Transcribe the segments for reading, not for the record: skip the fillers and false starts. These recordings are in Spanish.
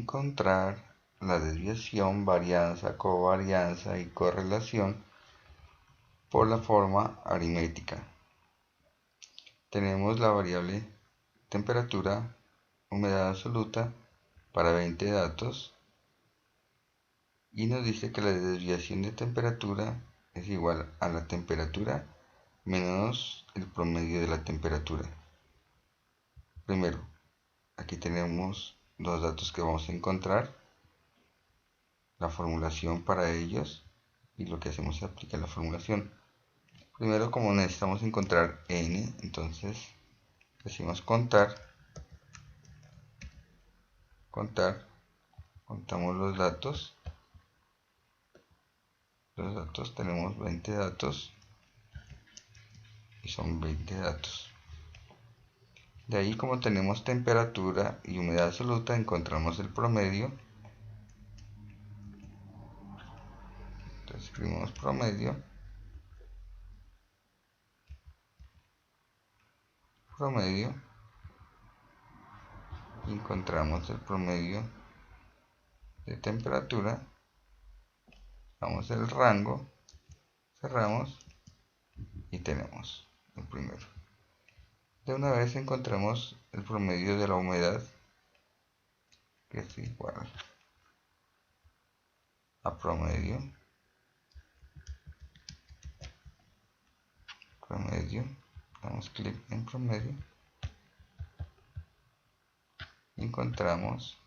encontrar la desviación, varianza, covarianza y correlación por la forma aritmética. Tenemos la variable temperatura, humedad absoluta para 20 datos y nos dice que la desviación de temperatura es igual a la temperatura menos el promedio de la temperatura. Primero, aquí tenemos los datos que vamos a encontrar, la formulación para ellos y lo que hacemos es aplicar la formulación. Primero, como necesitamos encontrar n, entonces decimos contar, contamos los datos, tenemos 20 datos y son 20 datos. De ahí, como tenemos temperatura y humedad absoluta, encontramos el promedio. Entonces escribimos promedio, y encontramos el promedio de temperatura. Damos el rango, cerramos y tenemos el primero. De una vez encontramos el promedio de la humedad, que es igual a promedio, damos clic en promedio y encontramos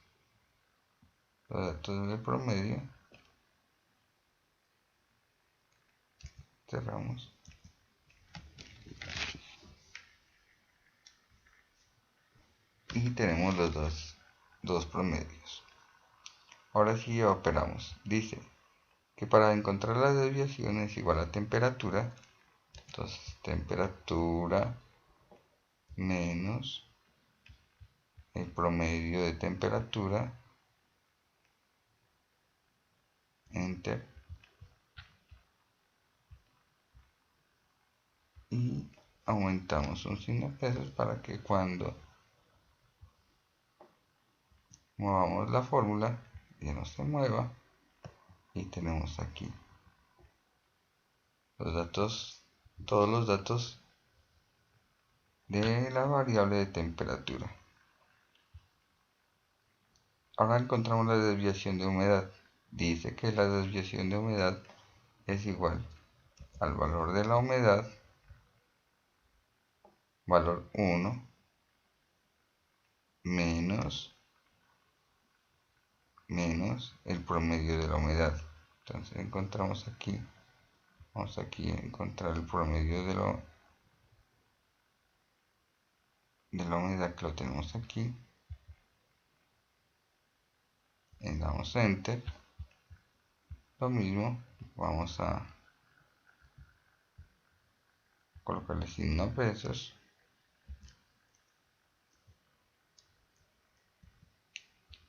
los datos del promedio, cerramos y tenemos los dos promedios. Ahora sí operamos. Dice que para encontrar la desviación es igual a temperatura, entonces temperatura menos el promedio de temperatura, enter, y aumentamos un signo de pesos para que cuando movamos la fórmula ya no se mueva, y tenemos aquí los datos, todos los datos de la variable de temperatura. Ahora encontramos la desviación de humedad. Dice que la desviación de humedad es igual al valor de la humedad, valor 1, menos el promedio de la humedad. Entonces encontramos aquí, vamos aquí a encontrar el promedio de la humedad, que lo tenemos aquí. Le damos enter. Lo mismo, vamos a colocarle signo pesos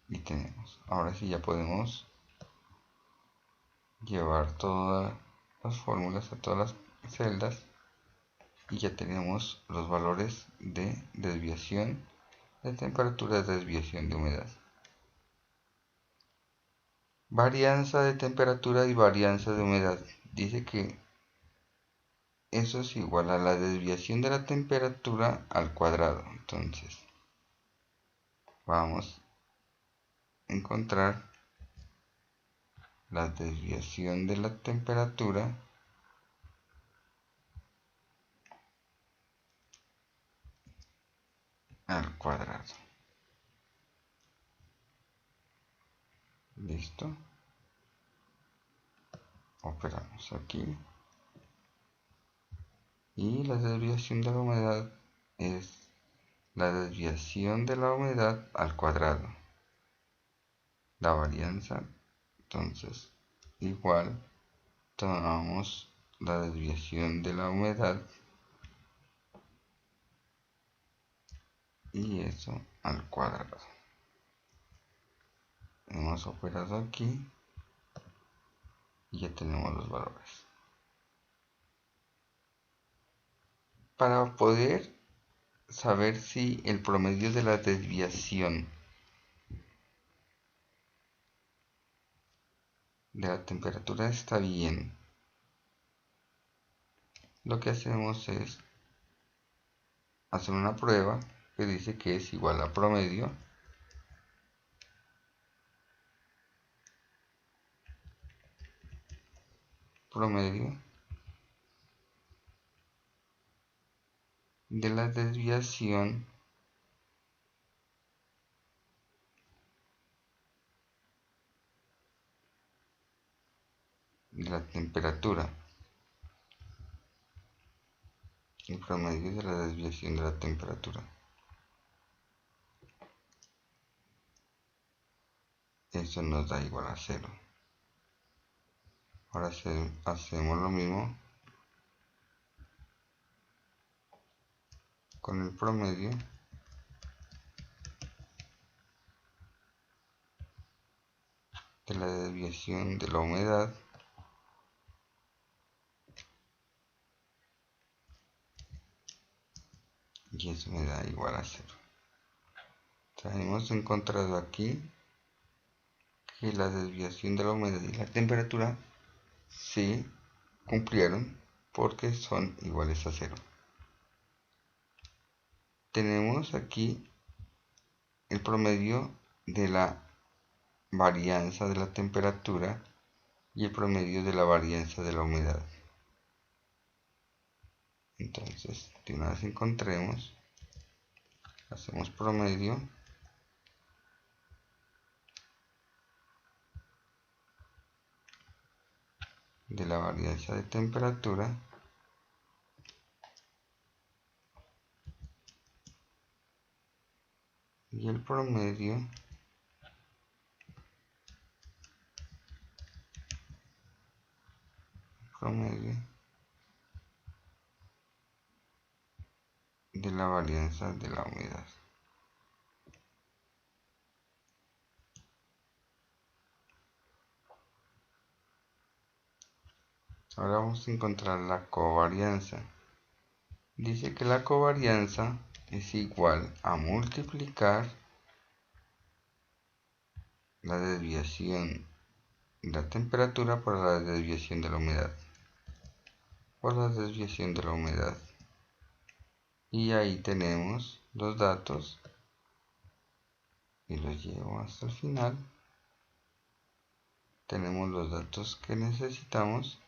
y tenemos. Ahora sí ya podemos llevar todas las fórmulas a todas las celdas y ya tenemos los valores de desviación de temperatura, de desviación de humedad, varianza de temperatura y varianza de humedad. Dice que eso es igual a la desviación de la temperatura al cuadrado. Entonces vamos a encontrar la desviación de la temperatura al cuadrado. Listo. Operamos aquí. Y la desviación de la humedad es la desviación de la humedad al cuadrado. La varianza, entonces, igual, tomamos la desviación de la humedad y eso al cuadrado. Hemos operado aquí y ya tenemos los valores. Para poder saber si el promedio de la desviación de la temperatura está bien, lo que hacemos es hacer una prueba que dice que es igual a promedio de la desviación de la temperatura. El promedio de la desviación de la temperatura. Eso nos da igual a 0. Ahora hacemos lo mismo con el promedio de la desviación de la humedad y eso me da igual a 0. Entonces hemos encontrado aquí que la desviación de la humedad y la temperatura sí cumplieron porque son iguales a 0. Tenemos aquí el promedio de la varianza de la temperatura y el promedio de la varianza de la humedad. Entonces, de una vez encontremos, hacemos promedio de la varianza de temperatura y el promedio de la varianza de la humedad. Ahora vamos a encontrar la covarianza. Dice que la covarianza es igual a multiplicar la desviación de la temperatura por la desviación de la humedad. Y ahí tenemos los datos y los llevo hasta el final. Tenemos los datos que necesitamos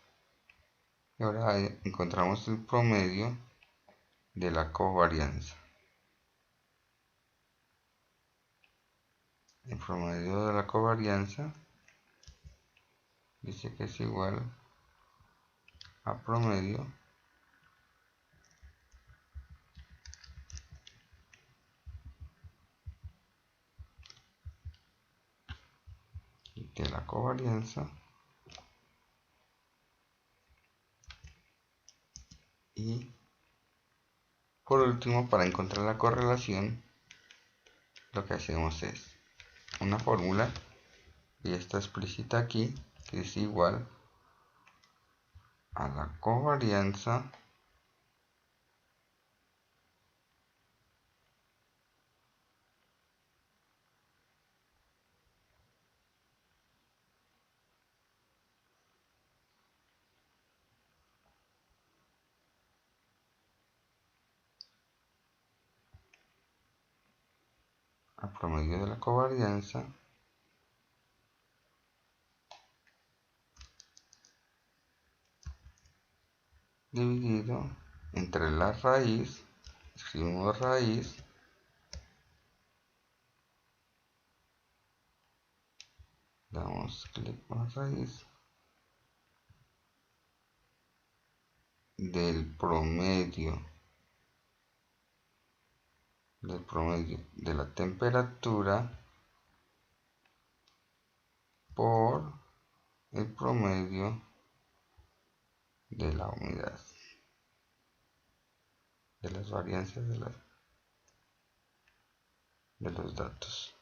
y ahora encontramos el promedio de la covarianza. El promedio de la covarianza dice que es igual a promedio de la covarianza y por último, para encontrar la correlación, lo que hacemos es una fórmula y está explícita aquí, que es igual a la covarianza al promedio de la covarianza dividido entre la raíz, escribimos raíz, damos clic en la raíz del promedio de la temperatura por el promedio de la humedad, de las variancias de los datos.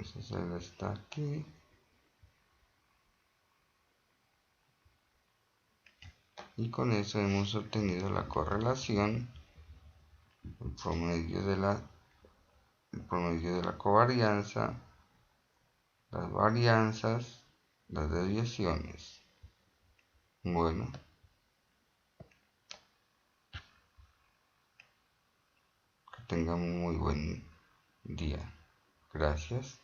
Ese está aquí. Y con eso hemos obtenido la correlación, el promedio de la covarianza, las varianzas, las desviaciones. Bueno, que tengan un muy buen día. Gracias.